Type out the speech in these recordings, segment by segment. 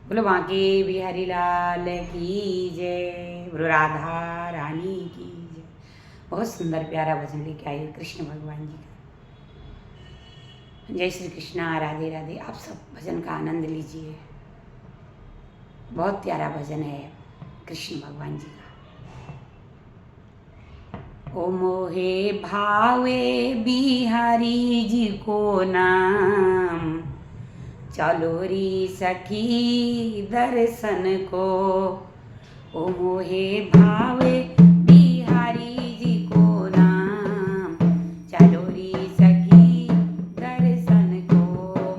बोलो बांके बिहारी लाल की जय, बोलो राधा रानी की जय। बहुत सुंदर प्यारा भजन लेके आए कृष्ण भगवान जी का। जय श्री कृष्णा, राधे राधे। आप सब भजन का आनंद लीजिए। बहुत प्यारा भजन है कृष्ण भगवान जी का। ओ मोहे भावे बिहारी जी को नाम, चलो री सखी दर्शन को। ओ मोहे भावे बिहारी जी को नाम, चलो री सखी दर्शन को।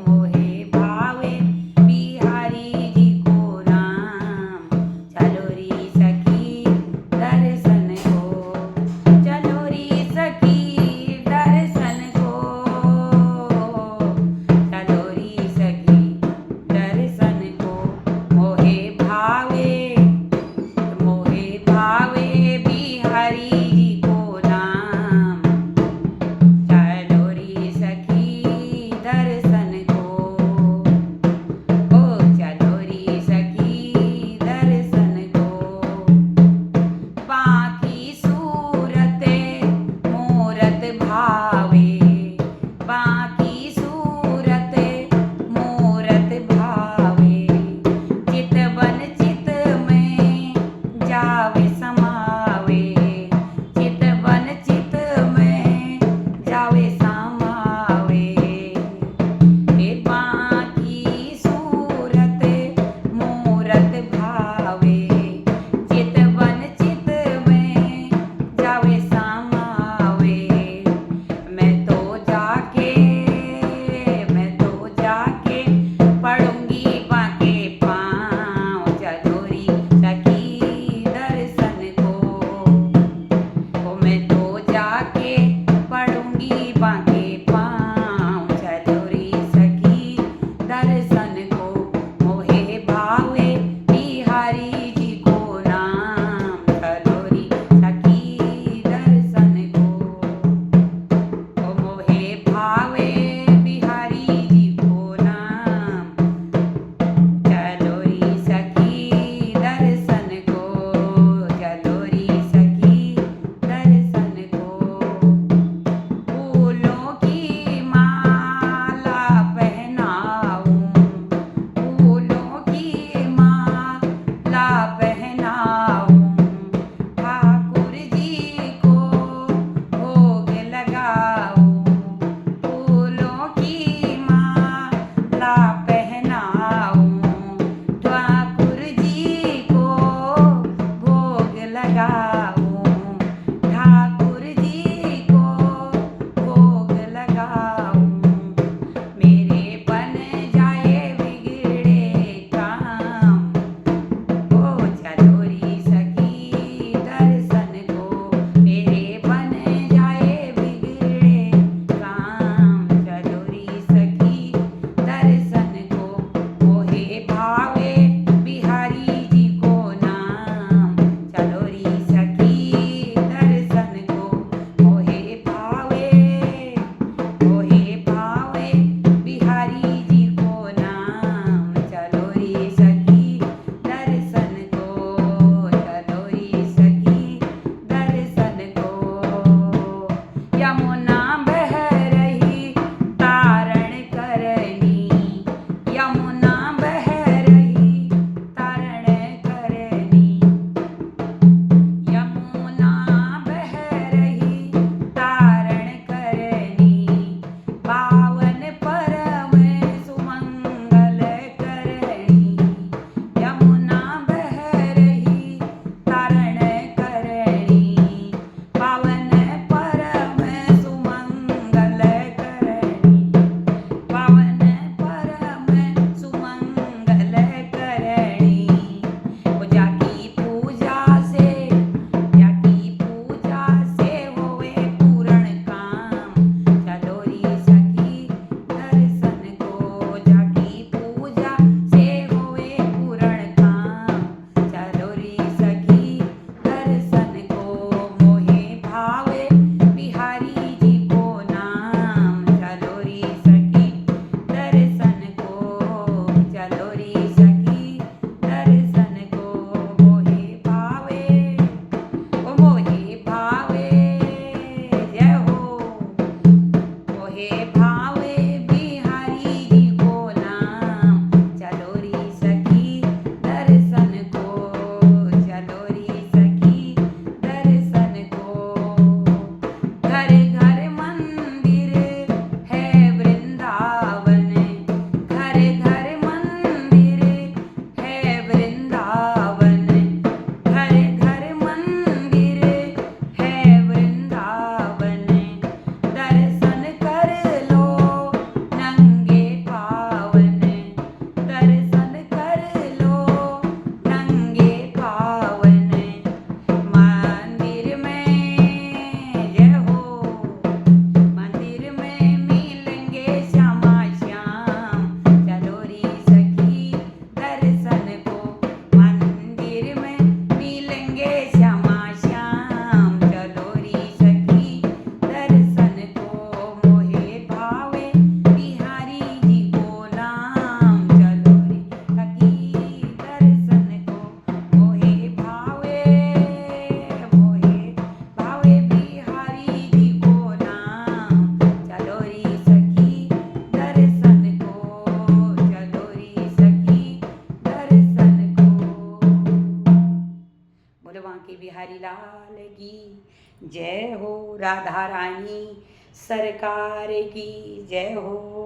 मोहे भावे बिहारी जी को नाम, चलो री सखी दर्शन को। चलो री सखी दर्शन को, चलो री सखी दर्शन को। मोहे भावे बांके बिहारी लाल की जय हो। राधा रानी सरकार की जय हो।